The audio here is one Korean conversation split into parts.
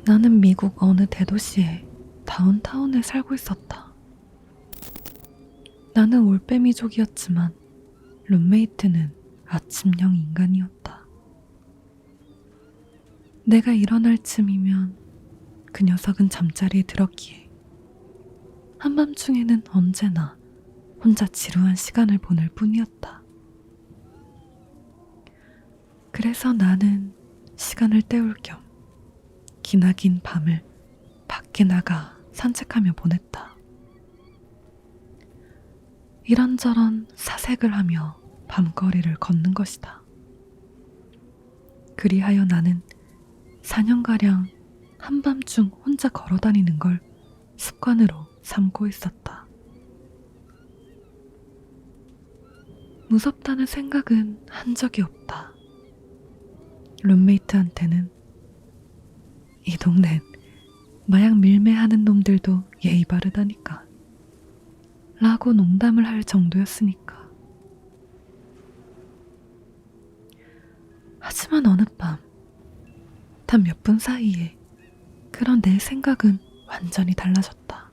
나는 미국 어느 대도시의 다운타운에 살고 있었다. 나는 올빼미족이었지만 룸메이트는 아침형 인간이었다. 내가 일어날 쯤이면 그 녀석은 잠자리에 들었기에 한밤중에는 언제나 혼자 지루한 시간을 보낼 뿐이었다. 그래서 나는 시간을 때울 겸 기나긴 밤을 밖에 나가 산책하며 보냈다. 이런저런 사색을 하며 밤거리를 걷는 것이다. 그리하여 나는 4년가량 한밤중 혼자 걸어다니는 걸 습관으로 삼고 있었다. 무섭다는 생각은 한 적이 없다. 룸메이트한테는 이 동넨 마약 밀매하는 놈들도 예의 바르다니까 라고 농담을 할 정도였으니까. 하지만 어느 밤 단 몇 분 사이에 그런 내 생각은 완전히 달라졌다.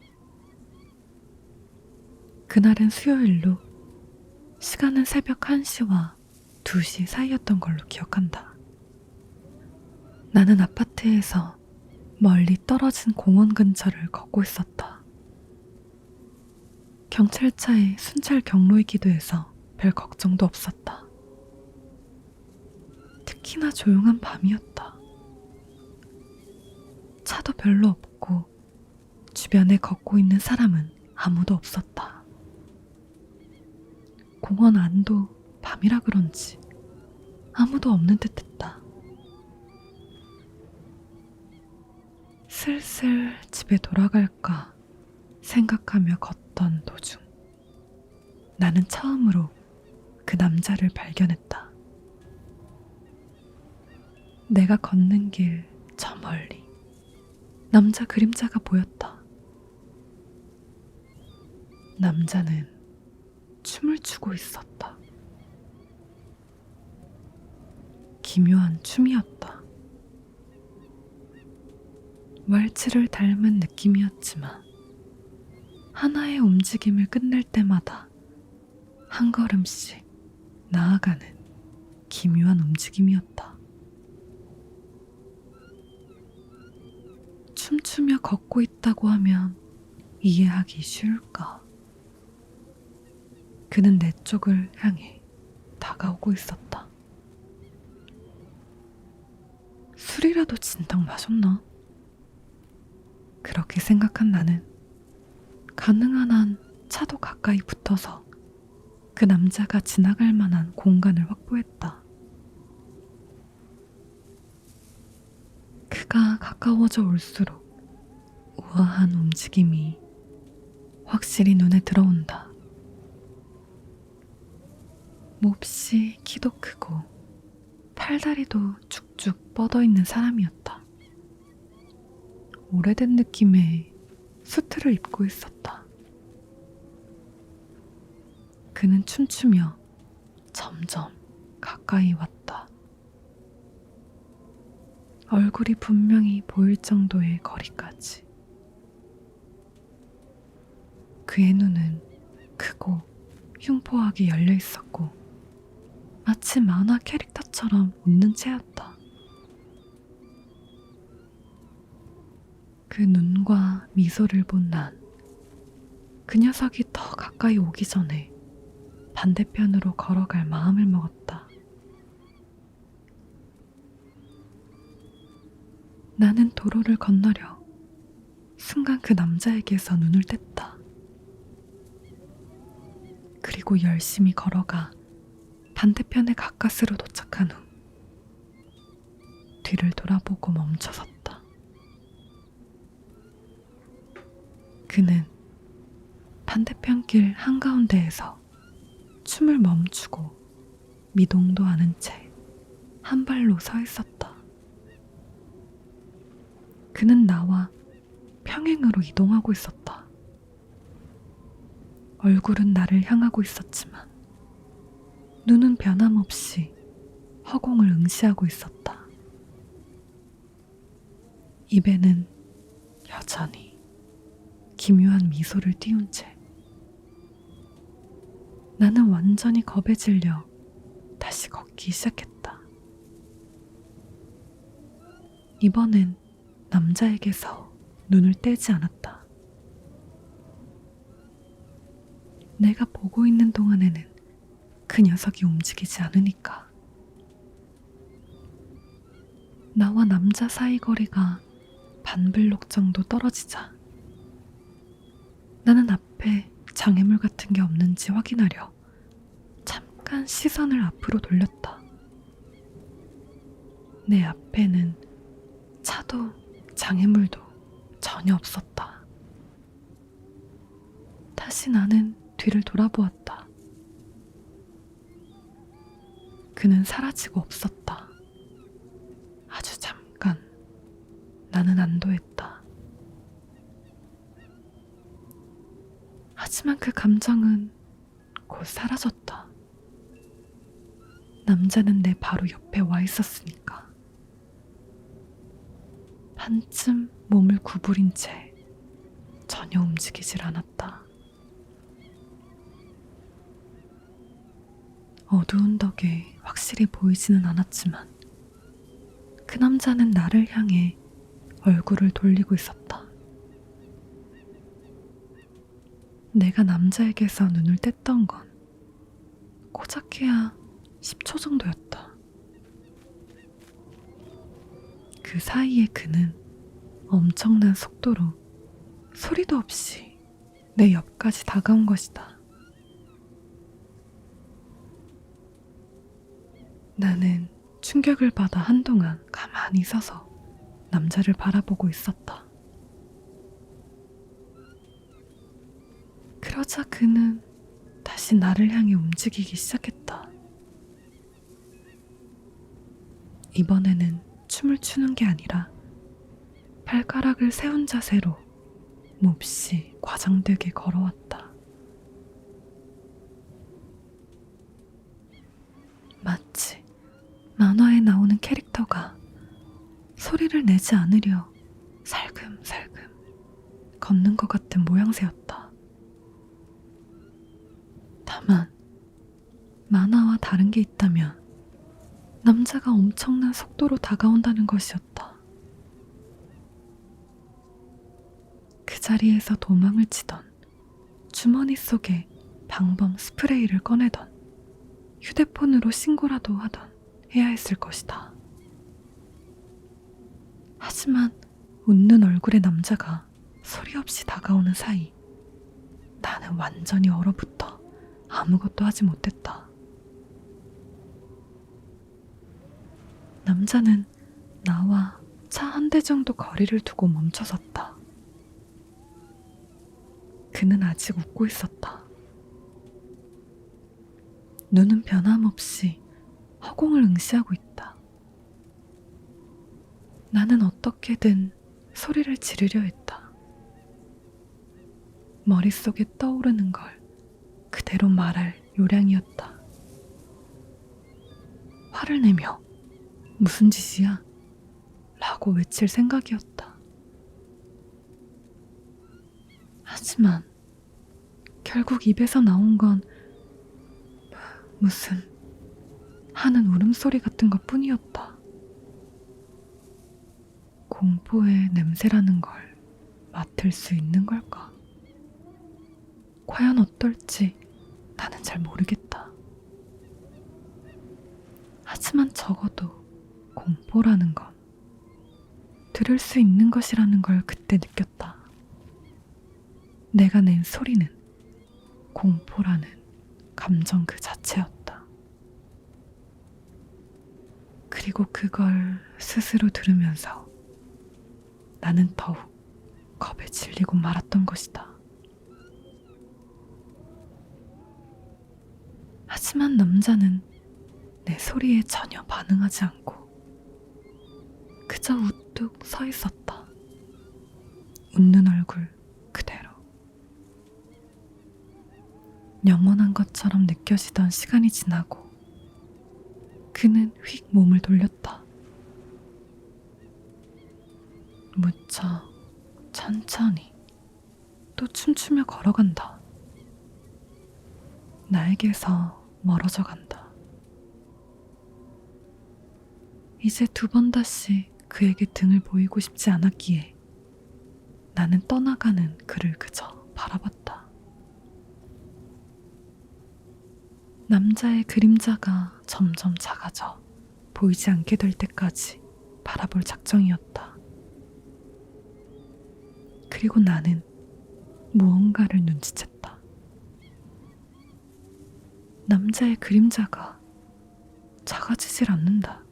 그날은 수요일로 시간은 새벽 1시와 2시 사이였던 걸로 기억한다. 나는 아파트에서 멀리 떨어진 공원 근처를 걷고 있었다. 경찰차의 순찰 경로이기도 해서 별 걱정도 없었다. 특히나 조용한 밤이었다. 차도 별로 없고 주변에 걷고 있는 사람은 아무도 없었다. 공원 안도 밤이라 그런지 아무도 없는 듯했다. 슬슬 집에 돌아갈까 생각하며 걷던 도중 나는 처음으로 그 남자를 발견했다. 내가 걷는 길 저 멀리 남자 그림자가 보였다. 남자는 춤을 추고 있었다. 기묘한 춤이었다. 왈츠를 닮은 느낌이었지만 하나의 움직임을 끝낼 때마다 한 걸음씩 나아가는 기묘한 움직임이었다. 춤추며 걷고 있다고 하면 이해하기 쉬울까? 그는 내 쪽을 향해 다가오고 있었다. 술이라도 진탕 마셨나? 그렇게 생각한 나는 가능한 한 차도 가까이 붙어서 그 남자가 지나갈 만한 공간을 확보했다. 그가 가까워져 올수록 우아한 움직임이 확실히 눈에 들어온다. 몹시 키도 크고 팔다리도 쭉쭉 뻗어있는 사람이었다. 오래된 느낌의 수트를 입고 있었다. 그는 춤추며 점점 가까이 왔다. 얼굴이 분명히 보일 정도의 거리까지. 그의 눈은 크고 흉포하게 열려 있었고 마치 만화 캐릭터처럼 웃는 채였다. 그 눈과 미소를 본 난 그 녀석이 더 가까이 오기 전에 반대편으로 걸어갈 마음을 먹었다. 나는 도로를 건너려 순간 그 남자에게서 눈을 뗐다. 그리고 열심히 걸어가 반대편의 가까스로 도착한 후 뒤를 돌아보고 멈춰섰다. 그는 반대편 길 한가운데에서 춤을 멈추고 미동도 않은 채 한 발로 서 있었다. 그는 나와 평행으로 이동하고 있었다. 얼굴은 나를 향하고 있었지만 눈은 변함없이 허공을 응시하고 있었다. 입에는 여전히 기묘한 미소를 띄운 채 나는 완전히 겁에 질려 다시 걷기 시작했다. 이번엔 남자에게서 눈을 떼지 않았다. 내가 보고 있는 동안에는 그 녀석이 움직이지 않으니까. 나와 남자 사이 거리가 반블록 정도 떨어지자 나는 앞에 장애물 같은 게 없는지 확인하려 잠깐 시선을 앞으로 돌렸다. 내 앞에는 차도 장애물도 전혀 없었다. 다시 나는 뒤를 돌아보았다. 그는 사라지고 없었다. 아주 잠깐 나는 안도했다. 하지만 그 감정은 곧 사라졌다. 남자는 내 바로 옆에 와 있었으니까. 반쯤 몸을 구부린 채 전혀 움직이질 않았다. 어두운 덕에 확실히 보이지는 않았지만 그 남자는 나를 향해 얼굴을 돌리고 있었다. 내가 남자에게서 눈을 뗐던 건 고작해야 10초 정도였다. 그 사이에 그는 엄청난 속도로 소리도 없이 내 옆까지 다가온 것이다. 나는 충격을 받아 한동안 가만히 서서 남자를 바라보고 있었다. 그러자 그는 다시 나를 향해 움직이기 시작했다. 이번에는 춤을 추는 게 아니라 발가락을 세운 자세로 몹시 과장되게 걸어왔다. 마치 만화에 나오는 캐릭터가 소리를 내지 않으려 살금살금 걷는 것 같은 모양새였다. 다만 만화와 다른 게 있다면 남자가 엄청난 속도로 다가온다는 것이었다. 그 자리에서 도망을 치던, 주머니 속에 방범 스프레이를 꺼내던, 휴대폰으로 신고라도 하던 해야 했을 것이다. 하지만 웃는 얼굴의 남자가 소리 없이 다가오는 사이 나는 완전히 얼어붙어 아무것도 하지 못했다. 남자는 나와 차 한 대 정도 거리를 두고 멈춰섰다. 그는 아직 웃고 있었다. 눈은 변함없이 허공을 응시하고 있다. 나는 어떻게든 소리를 지르려 했다. 머릿속에 떠오르는 걸 그대로 말할 요량이었다. 화를 내며 무슨 짓이야? 라고 외칠 생각이었다. 하지만 결국 입에서 나온 건 무슨 하는 울음소리 같은 것 뿐이었다. 공포의 냄새라는 걸 맡을 수 있는 걸까? 과연 어떨지 나는 잘 모르겠다. 하지만 적어도 공포라는 건 들을 수 있는 것이라는 걸 그때 느꼈다. 내가 낸 소리는 공포라는 감정 그 자체였다. 그리고 그걸 스스로 들으면서 나는 더욱 겁에 질리고 말았던 것이다. 하지만 남자는 내 소리에 전혀 반응하지 않고 그저 우뚝 서 있었다. 웃는 얼굴 그대로. 영원한 것처럼 느껴지던 시간이 지나고 그는 휙 몸을 돌렸다. 묻혀 천천히 또 춤추며 걸어간다. 나에게서 멀어져 간다. 이제 두 번 다시 그에게 등을 보이고 싶지 않았기에 나는 떠나가는 그를 그저 바라봤다. 남자의 그림자가 점점 작아져 보이지 않게 될 때까지 바라볼 작정이었다. 그리고 나는 무언가를 눈치챘다. 남자의 그림자가 작아지질 않는다.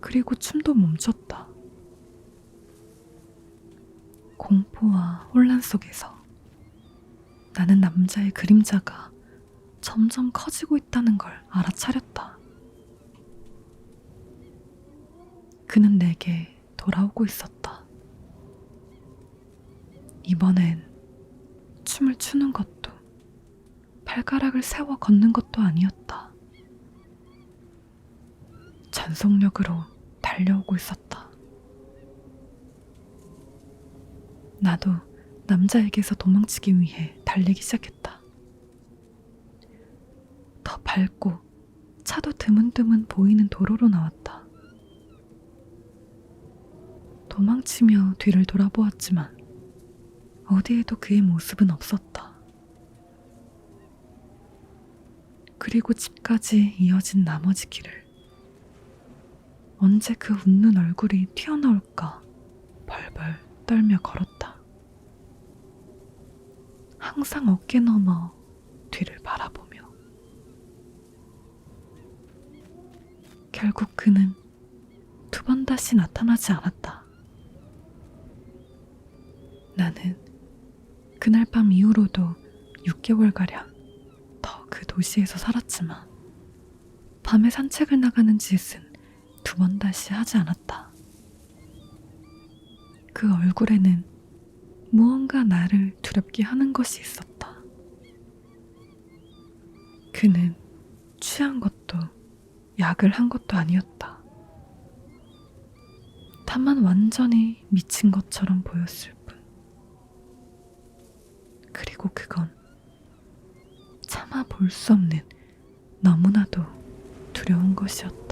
그리고 춤도 멈췄다. 공포와 혼란 속에서 나는 남자의 그림자가 점점 커지고 있다는 걸 알아차렸다. 그는 내게 돌아오고 있었다. 이번엔 춤을 추는 것도 발가락을 세워 걷는 것도 아니었다. 전속력으로 달려오고 있었다. 나도 남자에게서 도망치기 위해 달리기 시작했다. 더 밝고 차도 드문드문 보이는 도로로 나왔다. 도망치며 뒤를 돌아보았지만 어디에도 그의 모습은 없었다. 그리고 집까지 이어진 나머지 길을 언제 그 웃는 얼굴이 튀어나올까 벌벌 떨며 걸었다. 항상 어깨 넘어 뒤를 바라보며. 결국 그는 두 번 다시 나타나지 않았다. 나는 그날 밤 이후로도 6개월가량 더 그 도시에서 살았지만 밤에 산책을 나가는 짓은 두 번 다시 하지 않았다. 그 얼굴에는 무언가 나를 두렵게 하는 것이 있었다. 그는 취한 것도 약을 한 것도 아니었다. 다만 완전히 미친 것처럼 보였을 뿐. 그리고 그건 차마 볼 수 없는 너무나도 두려운 것이었다.